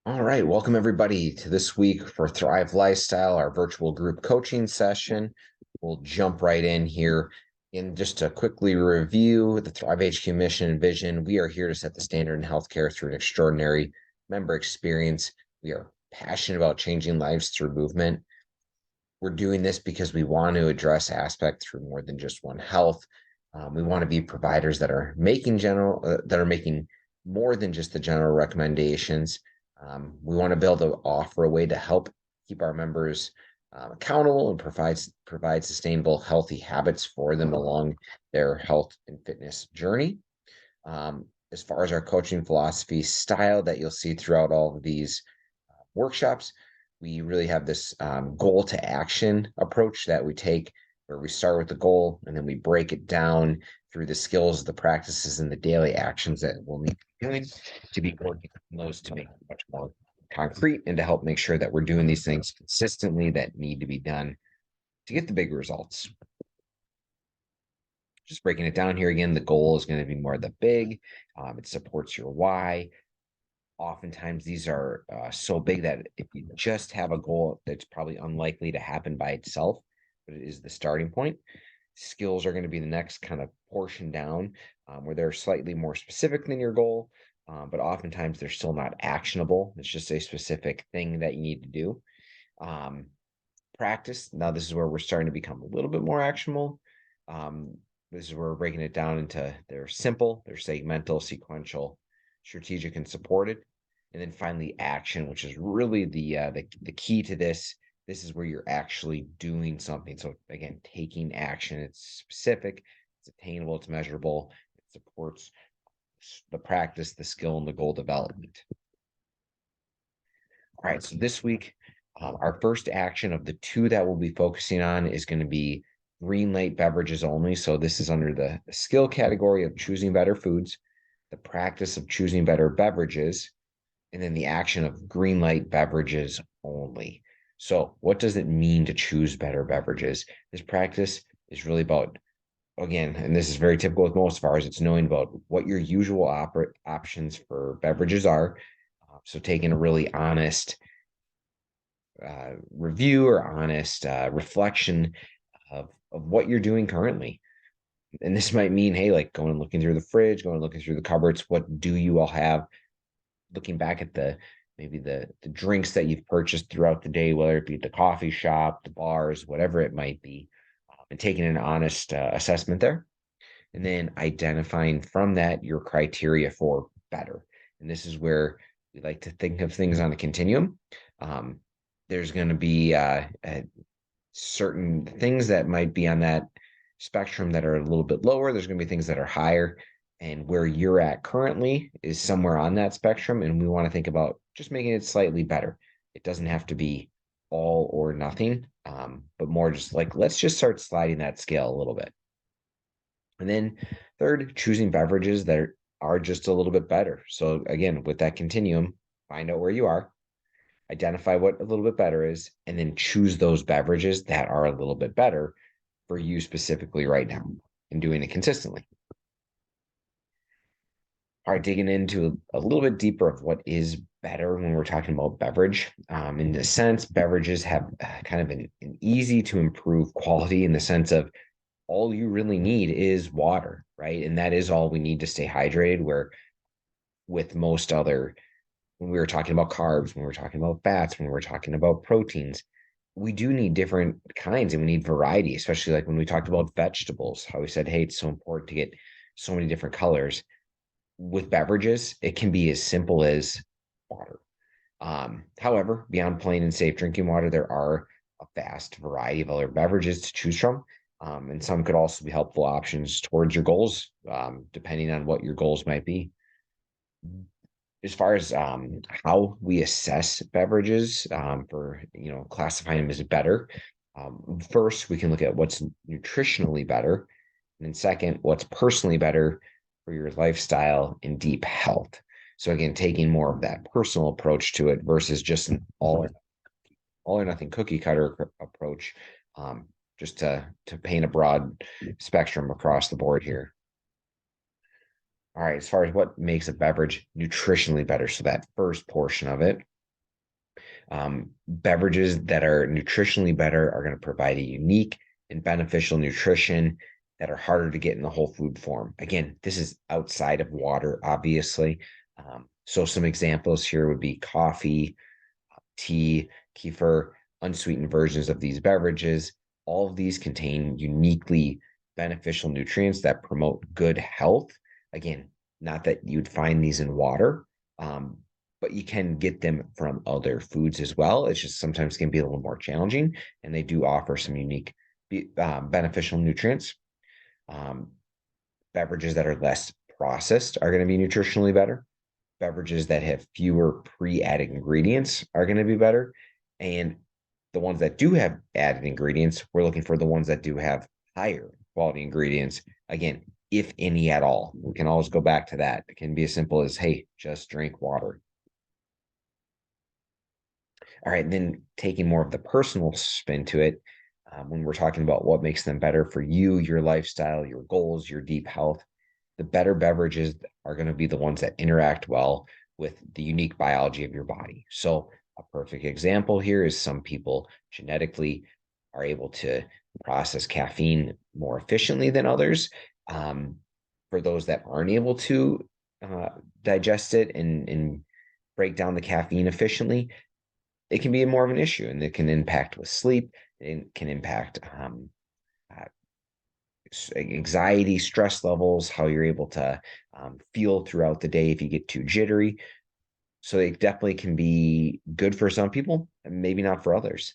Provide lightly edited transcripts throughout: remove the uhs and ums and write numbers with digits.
All right, welcome everybody to this week for Thrive Lifestyle, our virtual group coaching session. We'll jump right in here. And just to quickly review the Thrive HQ mission and vision, we are here to set the standard in healthcare through an extraordinary member experience. We are passionate about changing lives through movement. We're doing this because we want to address aspect through more than just one health. We want to be providers that are making more than just the general recommendations. We want to be able to offer a way to help keep our members accountable and provide sustainable, healthy habits for them along their health and fitness journey. As far as our coaching philosophy style that you'll see throughout all of these workshops, we really have this goal to action approach that we take, where we start with the goal and then we break it down through the skills, the practices, and the daily actions that we'll need to be doing to be working on those to make it much more concrete and to help make sure that we're doing these things consistently that need to be done to get the big results. Just breaking it down here again, the goal is going to be more the big. It supports your why. Oftentimes these are so big that if you just have a goal, that's probably unlikely to happen by itself, but it is the starting point. Skills are going to be the next kind of portion down, where they're slightly more specific than your goal, but oftentimes they're still not actionable. It's just a specific thing that you need to do. Um, Practice. Now, this is where we're starting to become a little bit more actionable. This is where we're breaking it down into they're simple, they're segmental, sequential, strategic, and supported. And then finally, action, which is really the key to this. This is where you're actually doing something. So again, taking action. It's specific, it's attainable, it's measurable, it supports the practice, the skill, and the goal development. All right, so this week, our first action of the two that we'll be focusing on is going to be green light beverages only. So this is under the skill category of choosing better foods, the practice of choosing better beverages, and then the action of green light beverages only. So what does it mean to choose better beverages? This practice is really about, again, and this is very typical with most of ours, it's knowing about what your usual options for beverages are. So taking a really honest review or honest reflection of what you're doing currently. And this might mean, hey, like going and looking through the fridge, going and looking through the cupboards. What do you all have? Looking back at maybe the drinks that you've purchased throughout the day, whether it be at the coffee shop, the bars, whatever it might be, and taking an honest assessment there. And then identifying from that your criteria for better. And this is where we like to think of things on a continuum. Um, there's going to be certain things that might be on that spectrum that are a little bit lower. There's going to be things that are higher. And where you're at currently is somewhere on that spectrum. And we want to think about just making it slightly better. It doesn't have to be all or nothing, but more just like, let's just start sliding that scale a little bit. And then third, choosing beverages that are just a little bit better. So again, with that continuum, find out where you are, identify what a little bit better is, and then choose those beverages that are a little bit better for you specifically right now and doing it consistently. All right, digging into a little bit deeper of what is better when we're talking about beverage. In a sense, beverages have kind of an easy to improve quality in the sense of all you really need is water, right? And that is all we need to stay hydrated. Where with most other, when we were talking about carbs, when we were talking about fats, when we were talking about proteins, we do need different kinds and we need variety, especially like when we talked about vegetables, how we said, hey, it's so important to get so many different colors. With beverages, it can be as simple as water. However, beyond plain and safe drinking water, there are a vast variety of other beverages to choose from. And some could also be helpful options towards your goals, depending on what your goals might be. As far as how we assess beverages for classifying them as better, first we can look at what's nutritionally better, and then second, what's personally better for your lifestyle and deep health. So again, taking more of that personal approach to it versus just an all or nothing cookie cutter approach, just to paint a broad spectrum across the board here. All right, as far as what makes a beverage nutritionally better, so that first portion of it, Beverages that are nutritionally better are going to provide a unique and beneficial nutrition that are harder to get in the whole food form. Again, this is outside of water, obviously. So some examples here would be coffee, tea, kefir, unsweetened versions of these beverages. All of these contain uniquely beneficial nutrients that promote good health. Again, not that you'd find these in water, but you can get them from other foods as well. It's just sometimes can be a little more challenging, and they do offer some unique beneficial nutrients. Um, Beverages that are less processed are going to be nutritionally better. Beverages that have fewer pre-added ingredients are going to be better. And the ones that do have added ingredients, we're looking for the ones that do have higher quality ingredients. Again, if any at all, we can always go back to that. It can be as simple as, hey, just drink water. All right, then taking more of the personal spin to it, when we're talking about what makes them better for you, your lifestyle, your goals, your deep health, the better beverages are going to be the ones that interact well with the unique biology of your body. So, a perfect example here is some people genetically are able to process caffeine more efficiently than others. Um, for those that aren't able to uh, digest it and break down the caffeine efficiently, it can be more of an issue, and it can impact with sleep. It can impact uh, anxiety, stress levels, how you're able to feel throughout the day if you get too jittery. So they definitely can be good for some people and maybe not for others.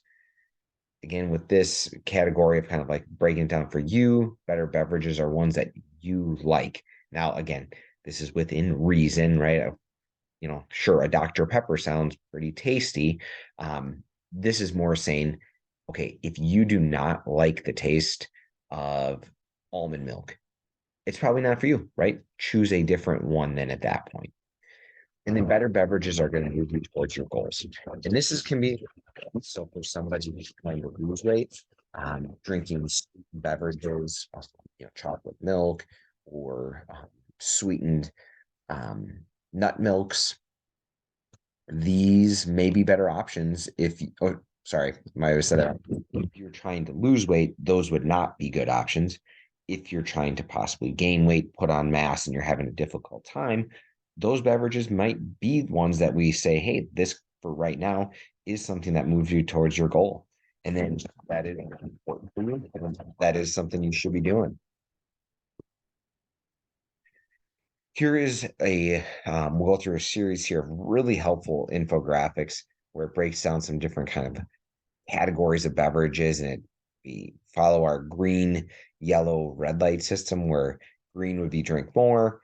Again, with this category of kind of like breaking it down for you, better beverages are ones that you like. Now, again, this is within reason, right? Sure, a Dr. Pepper sounds pretty tasty. This is more saying, okay, if you do not like the taste of almond milk, it's probably not for you, right? Choose a different one then at that point. And then better beverages are going to move you towards your goals. And this is can be so for somebody who's trying to lose weight, drinking beverages, chocolate milk or sweetened um, nut milks, these may be better options if you, oh, sorry, I was said that. If you're trying to lose weight, those would not be good options. If you're trying to possibly gain weight, put on mass, and you're having a difficult time, those beverages might be ones that we say, hey, this for right now is something that moves you towards your goal. And then that is important for you. That is something you should be doing. Here is we'll go through a series here of really helpful infographics where it breaks down some different kind of categories of beverages, and we follow our green, yellow, red light system where green would be drink more,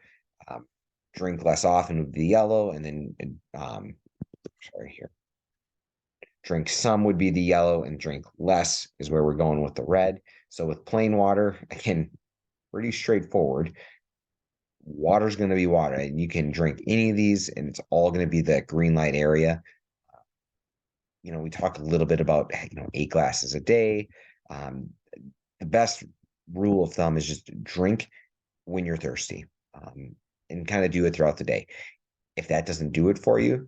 um, drink less often would be yellow, and then sorry here, drink some would be the yellow, and drink less is where we're going with the red. So with plain water, again, pretty straightforward. Water's going to be water, and you can drink any of these, and it's all going to be that green light area. We talk a little bit about 8 glasses a day. Um, the best rule of thumb is just drink when you're thirsty, and kind of do it throughout the day. If that doesn't do it for you,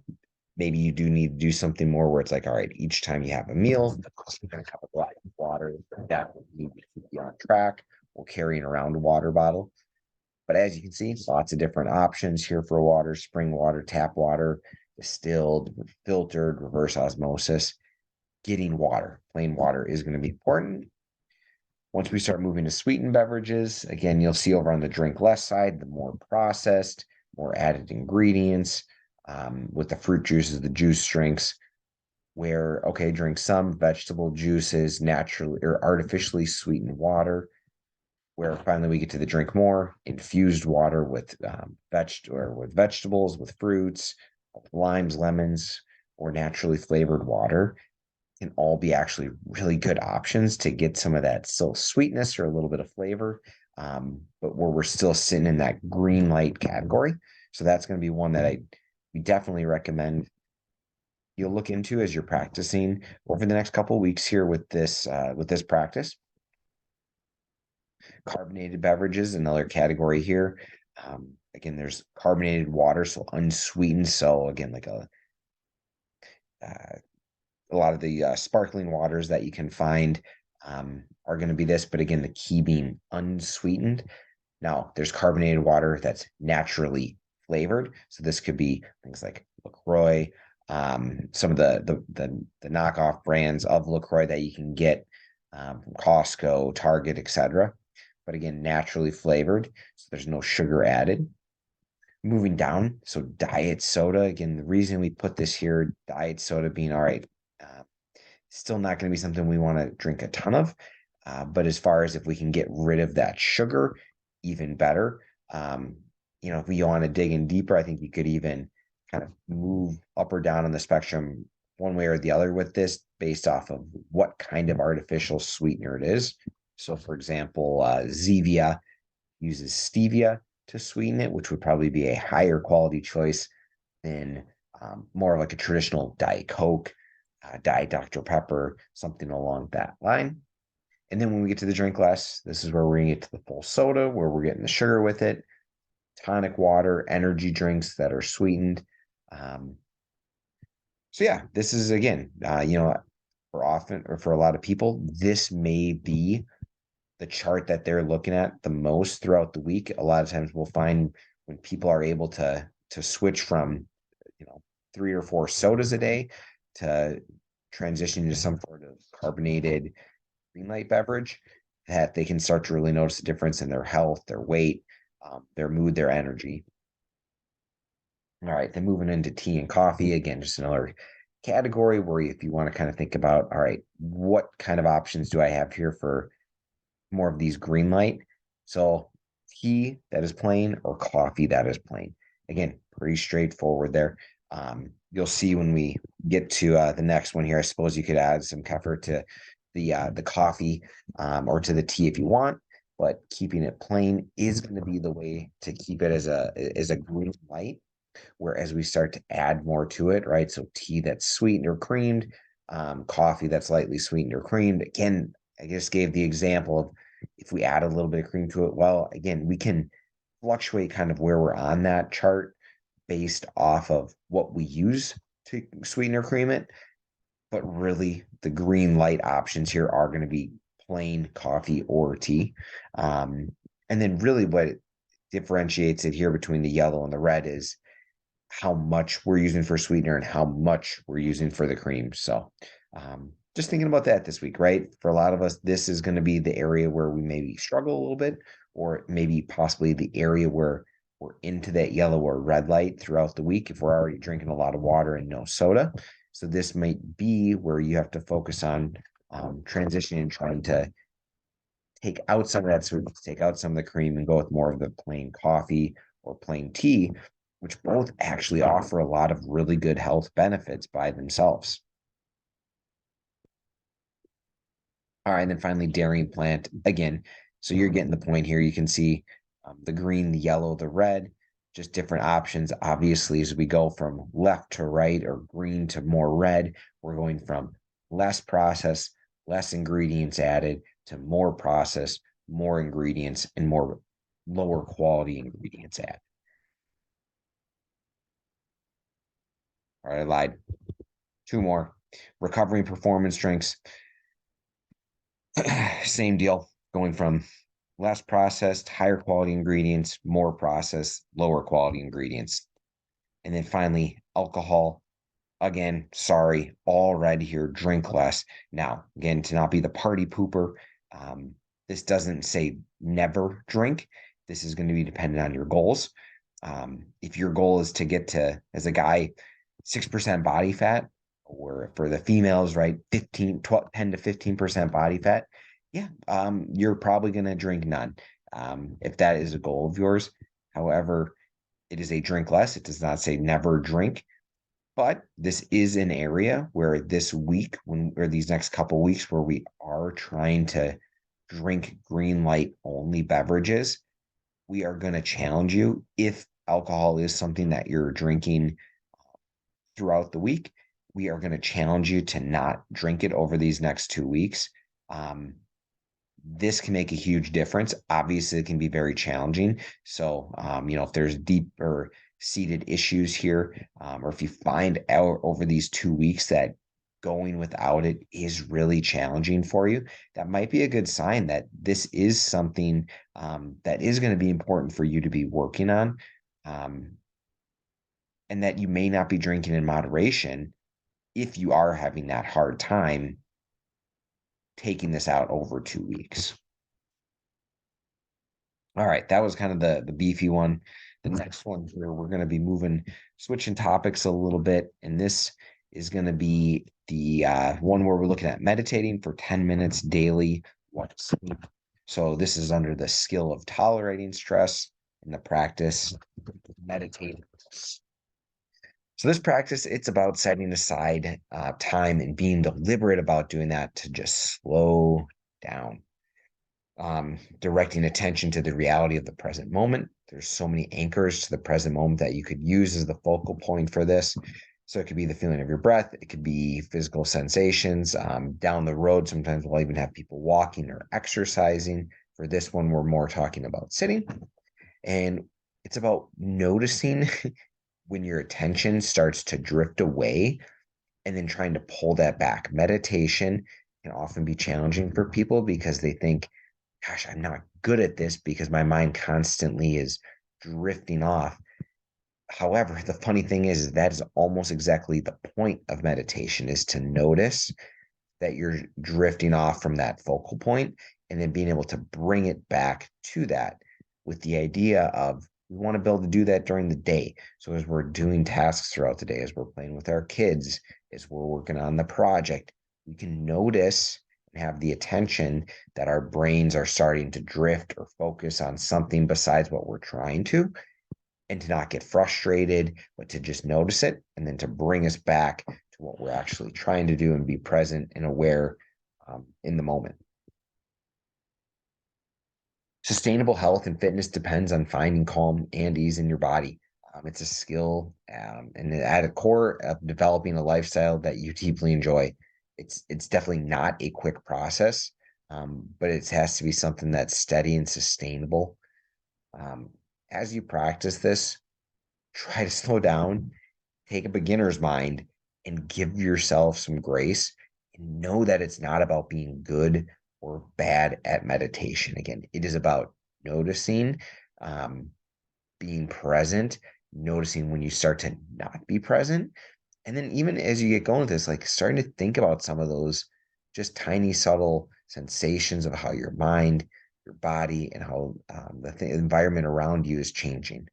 maybe you do need to do something more where it's like, all right, each time you have a meal, you're going to have a glass of water. That will need to keep you on track, or carrying around a water bottle. But as you can see, lots of different options here for water: spring water, tap water, distilled, filtered, reverse osmosis. Getting water, plain water, is going to be important. Once we start moving to sweetened beverages, again, you'll see over on the drink less side, the more processed, more added ingredients, with the fruit juices, the juice drinks, where, okay, drink some vegetable juices, naturally or artificially sweetened water, where finally we get to the drink more infused water with with vegetables, with fruits, limes, lemons, or naturally flavored water can all be actually really good options to get some of that still sweetness or a little bit of flavor, but where we're still sitting in that green light category. So that's going to be one that we definitely recommend you'll look into as you're practicing over the next couple of weeks here with this practice. Carbonated beverages, another category here. Again, there's carbonated water, so unsweetened. So again, like a a lot of the sparkling waters that you can find are going to be this, but again, the key being unsweetened. Now, there's carbonated water that's naturally flavored. So this could be things like LaCroix, some of the knockoff brands of LaCroix that you can get from Costco, Target, etc. But again, naturally flavored, so there's no sugar added. Moving down, so diet soda. Again, the reason we put this here, diet soda being all right, uh, still not going to be something we want to drink a ton of. But as far as if we can get rid of that sugar, even better. Um, if we want to dig in deeper, I think you could even kind of move up or down on the spectrum one way or the other with this based off of what kind of artificial sweetener it is. So, for example, Zevia uses stevia to sweeten it, which would probably be a higher quality choice than more like a traditional Diet Coke, Diet Dr. Pepper, something along that line. And then when we get to the drink glass, this is where we're going to get to the full soda, where we're getting the sugar with it, tonic water, energy drinks that are sweetened. Um, so yeah, this is again, for often or for a lot of people, this may be the chart that they're looking at the most throughout the week. A lot of times we'll find when people are able to switch from, 3 or 4 sodas a day to transition to some sort of carbonated green light beverage, that they can start to really notice the difference in their health, their weight, their mood, their energy. All right, then moving into tea and coffee, again, just another category where if you want to kind of think about, all right, what kind of options do I have here for more of these green light? So tea that is plain or coffee that is plain. Again, pretty straightforward there. You'll see when we get to the next one here. I suppose you could add some kefir to the coffee or to the tea if you want, but keeping it plain is going to be the way to keep it as a green light. Whereas we start to add more to it, right? So tea that's sweetened or creamed, coffee that's lightly sweetened or creamed. Again, I just gave the example of if we add a little bit of cream to it. Well, again, we can fluctuate kind of where we're on that chart based off of what we use to sweeten or cream it. But really, the green light options here are going to be plain coffee or tea. And then, really, what differentiates it here between the yellow and the red is how much we're using for sweetener and how much we're using for the cream. So, just thinking about that this week, right? For a lot of us, this is going to be the area where we maybe struggle a little bit, or maybe possibly the area where we're into that yellow or red light throughout the week if we're already drinking a lot of water and no soda. So this might be where you have to focus on transitioning and trying to take out some of that sweetness, take out some of the cream, and go with more of the plain coffee or plain tea, which both actually offer a lot of really good health benefits by themselves. All right, and then finally, dairy and plant again. So you're getting the point here. You can see the green, the yellow, the red, just different options. Obviously, as we go from left to right or green to more red, we're going from less process, less ingredients added to more process, more ingredients, and more lower quality ingredients added. All right, I lied. 2 more. Recovery performance drinks. Same deal. Going from less processed, higher quality ingredients, more processed, lower quality ingredients. And then finally, alcohol. Again, sorry, all red here, drink less. Now, again, to not be the party pooper, this doesn't say never drink. This is going to be dependent on your goals. If your goal is to get to, as a guy, 6% body fat, or for the females, right, 15, 12, 10 to 15% body fat, yeah, you're probably going to drink none if that is a goal of yours. However, it is a drink less. It does not say never drink. But this is an area where this week, or these next couple weeks, where we are trying to drink green light only beverages, we are going to challenge you if alcohol is something that you're drinking throughout the week. We are going to challenge you to not drink it over these next 2 weeks. Um, this can make a huge difference. Obviously, it can be very challenging. So, if there's deeper seated issues here, or if you find out over these 2 weeks that going without it is really challenging for you, that might be a good sign that this is something that is going to be important for you to be working on, um, and that you may not be drinking in moderation if you are having that hard time taking this out over 2 weeks. All right, that was kind of the beefy one. The next one here, we're going to be switching topics a little bit, and this is going to be the one where we're looking at meditating for 10 minutes daily. So this is under the skill of tolerating stress and the practice meditating. So this practice, it's about setting aside time and being deliberate about doing that to just slow down, directing attention to the reality of the present moment. There's so many anchors to the present moment that you could use as the focal point for this. So it could be the feeling of your breath. It could be physical sensations. Down the road, sometimes we'll even have people walking or exercising. For this one, we're more talking about sitting. And it's about noticing when your attention starts to drift away and then trying to pull that back. Meditation can often be challenging for people because they think, gosh, I'm not good at this because my mind constantly is drifting off. However, the funny thing is that is almost exactly the point of meditation, is to notice that you're drifting off from that focal point and then being able to bring it back to that, with the idea of we want to be able to do that during the day. So as we're doing tasks throughout the day, as we're playing with our kids, as we're working on the project, we can notice and have the attention that our brains are starting to drift or focus on something besides what we're trying to, and to not get frustrated, but to just notice it and then to bring us back to what we're actually trying to do and be present and aware in the moment. Sustainable health and fitness depends on finding calm and ease in your body. It's a skill, and at a core of developing a lifestyle that you deeply enjoy. It's definitely not a quick process, but it has to be something that's steady and sustainable. Um, as you practice this, try to slow down, take a beginner's mind, and give yourself some grace, and know that it's not about being good or bad at meditation. Again, it is about noticing, um, being present, noticing when you start to not be present. And then even as you get going with this, like starting to think about some of those just tiny, subtle sensations of how your mind, your body, and how the environment around you is changing.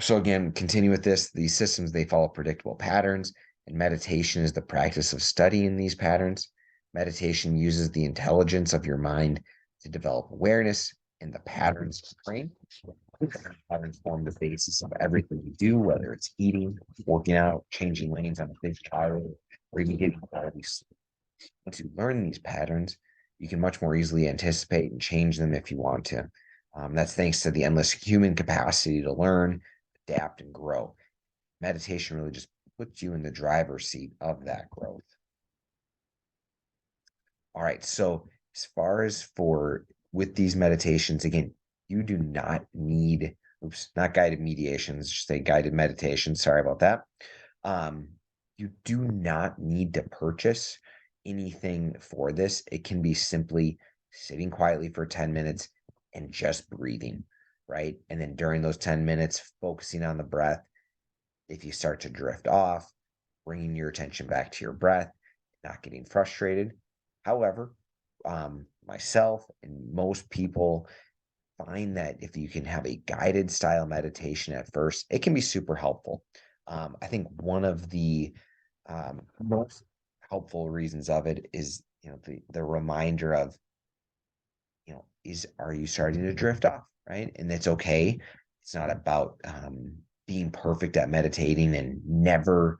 So again, continue with this. These systems, they follow predictable patterns, and meditation is the practice of studying these patterns. Meditation uses the intelligence of your mind to develop awareness in the patterns of the brain. Patterns form the basis of everything you do, whether it's eating, working out, changing lanes on a big child, or even getting quality sleep. Once you learn these patterns, you can much more easily anticipate and change them if you want to. That's thanks to the endless human capacity to learn, adapt, and grow. Meditation really just puts you in the driver's seat of that growth. All right. So, as far as for with these meditations, again, you do not need, not guided mediations, just say guided meditation. Sorry about that. Um, you do not need to purchase anything for this. It can be simply sitting quietly for 10 minutes and just breathing, right? And then during those 10 minutes, focusing on the breath. If you start to drift off, bringing your attention back to your breath, not getting frustrated. However, myself and most people find that if you can have a guided style meditation at first, it can be super helpful. I think one of the most helpful reasons of it is, the reminder of, are you starting to drift off, right? And it's okay. It's not about being perfect at meditating and never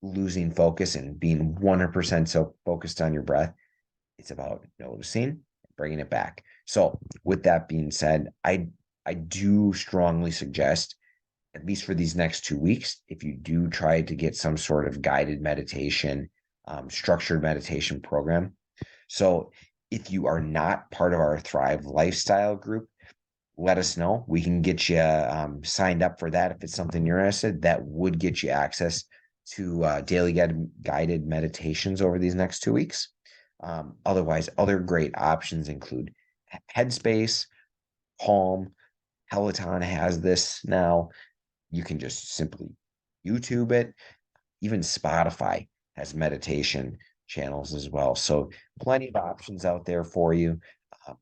losing focus and being 100% so focused on your breath. It's about noticing, bringing it back. So with that being said, I do strongly suggest, at least for these next 2 weeks, if you do try to get some sort of guided meditation, structured meditation program. So if you are not part of our Thrive lifestyle group, let us know. We can get you signed up for that if it's something you're interested. That would get you access to daily guided meditations over these next 2 weeks. Otherwise, other great options include Headspace, Calm, Peloton has this now. You can just simply YouTube it. Even Spotify has meditation channels as well. So plenty of options out there for you. Uh,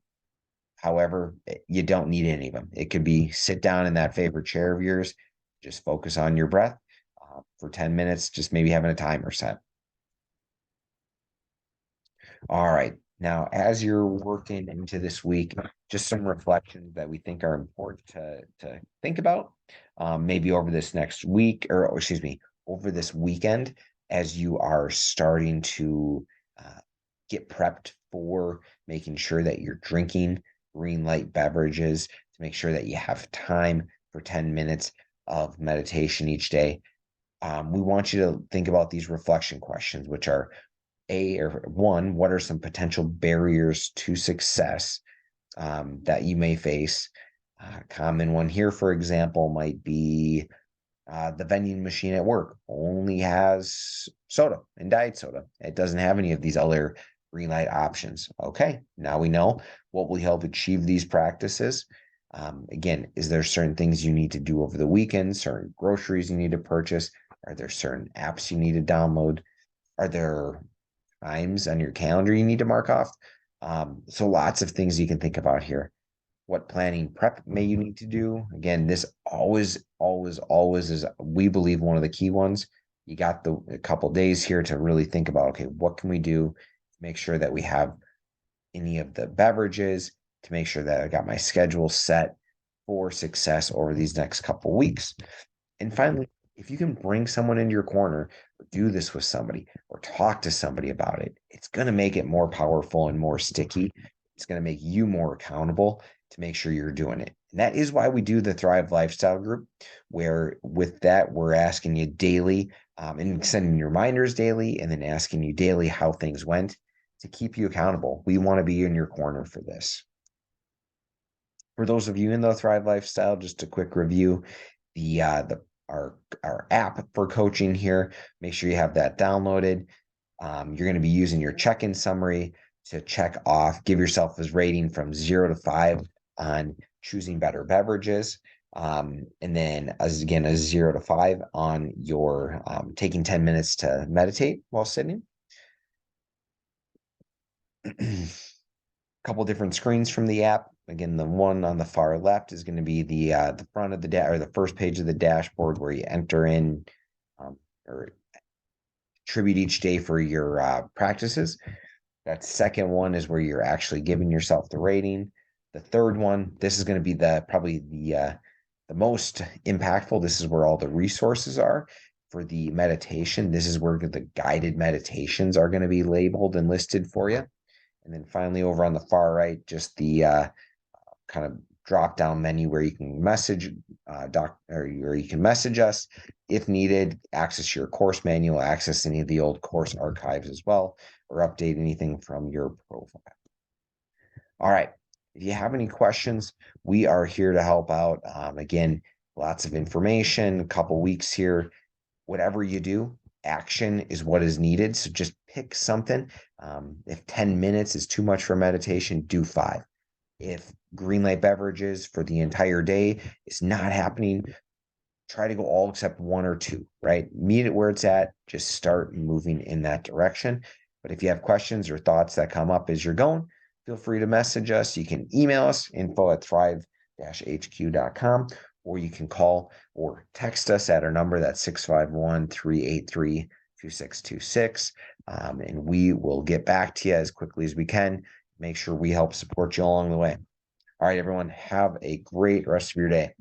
However, you don't need any of them. It could be sit down in that favorite chair of yours, just focus on your breath for 10 minutes, just maybe having a timer set. All right. Now, as you're working into this week, just some reflections that we think are important to think about, maybe over this next week, or excuse me, over this weekend, as you are starting to get prepped for making sure that you're drinking green light beverages to make sure that you have time for 10 minutes of meditation each day. We want you to think about these reflection questions, which are or one, what are some potential barriers to success that you may face? Common one here, for example, might be the vending machine at work only has soda and diet soda. It doesn't have any of these other green light options. Okay, now we know what will help achieve these practices. Again, is there certain things you need to do over the weekend, certain groceries you need to purchase? Are there certain apps you need to download? Are there times on your calendar you need to mark off? So lots of things you can think about here. What planning prep may you need to do? Again, this always is, we believe, one of the key ones. You got a couple days here to really think about, okay, what can we do to make sure that we have any of the beverages, to make sure that I got my schedule set for success over these next couple weeks. And finally, if you can bring someone into your corner or do this with somebody or talk to somebody about it, it's going to make it more powerful and more sticky. It's going to make you more accountable to make sure you're doing it. And that is why we do the Thrive Lifestyle Group, where with that, we're asking you daily and sending reminders daily and then asking you daily how things went to keep you accountable. We want to be in your corner for this. For those of you in the Thrive Lifestyle, just a quick review, the our app for coaching here. Make sure you have that downloaded. You're going to be using your check-in summary to check off, give yourself a rating from 0 to 5 on choosing better beverages. And then a 0 to 5 on your taking 10 minutes to meditate while sitting. Couple different screens from the app. Again, the one on the far left is going to be the front of the or the first page of the dashboard where you enter in or contribute each day for your practices. That second one is where you're actually giving yourself the rating. The third one, this is going to be probably the most impactful. This is where all the resources are for the meditation. This is where the guided meditations are going to be labeled and listed for you. And then finally, over on the far right, just the kind of drop down menu where you can message or you can message us if needed, access your course manual, access any of the old course archives as well, or update anything from your profile. All right. If you have any questions, we are here to help out. Again, lots of information, a couple weeks here. Whatever you do, action is what is needed. So just pick something. If 10 minutes is too much for meditation, do 5. If green light beverages for the entire day is not happening, try to go all except 1 or 2, right? Meet it where it's at. Just start moving in that direction. But if you have questions or thoughts that come up as you're going, feel free to message us. You can email us, info@thrive-hq.com, or you can call or text us at our number, that's 651-383-2626. And we will get back to you as quickly as we can. Make sure we help support you along the way. All right, everyone, have a great rest of your day.